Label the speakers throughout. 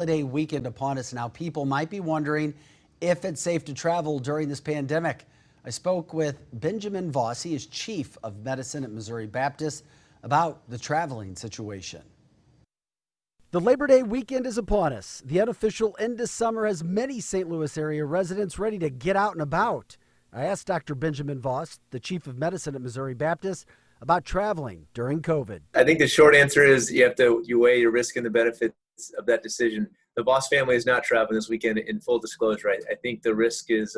Speaker 1: Holiday weekend upon us now. People might be wondering if it's safe to travel during this pandemic. I spoke with Benjamin Voss, he is chief of medicine at Missouri Baptist, about the traveling situation. The Labor Day weekend is upon us. The unofficial end of summer has many St. Louis area residents ready to get out and about. I asked Dr. Benjamin Voss, the chief of medicine at Missouri Baptist, about traveling during COVID.
Speaker 2: I think the short answer is you weigh your risk and the benefits of that decision. The Voss family is not traveling this weekend. In full disclosure, I think the risk is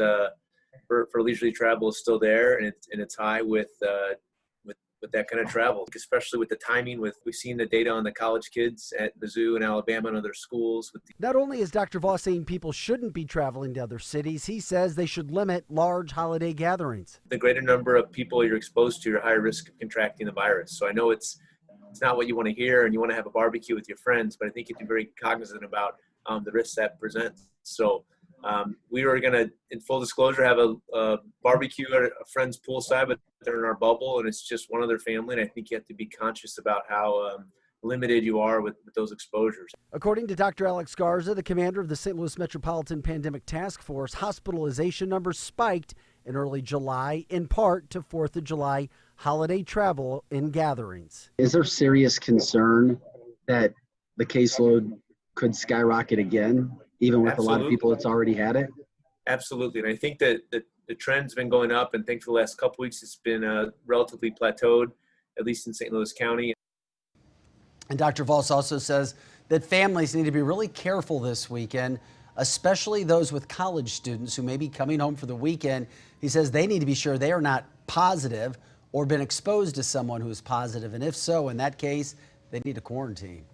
Speaker 2: for leisurely travel is still there, and it's high with that kind of travel, especially with the timing. We've seen the data on the college kids at Mizzou and Alabama and other schools.
Speaker 1: Not only is Dr. Voss saying people shouldn't be traveling to other cities, he says they should limit large holiday gatherings.
Speaker 2: The greater number of people you're exposed to, you're higher risk of contracting the virus. So I know it's not what you want to hear, and you want to have a barbecue with your friends, but I think you have to be very cognizant about the risks that presents. So we were going to, in full disclosure, have a barbecue at a friend's poolside, but they're in our bubble, and it's just one other family. And I think you have to be conscious about how limited you are with those exposures.
Speaker 1: According to Dr. Alex Garza, the commander of the St. Louis Metropolitan Pandemic Task Force, hospitalization numbers spiked in early July, in part to 4th of July holiday travel and gatherings.
Speaker 3: Is there serious concern that the caseload could skyrocket again, even with
Speaker 2: Absolutely.
Speaker 3: A lot of people that's already had it?
Speaker 2: Absolutely. And I think that the trend's been going up, and thanks for the last couple weeks, it's been relatively plateaued, at least in St. Louis County.
Speaker 1: And Dr. Voss also says that families need to be really careful this weekend, especially those with college students who may be coming home for the weekend. He says they need to be sure they are not positive or been exposed to someone who is positive. And if so, in that case, they need to quarantine.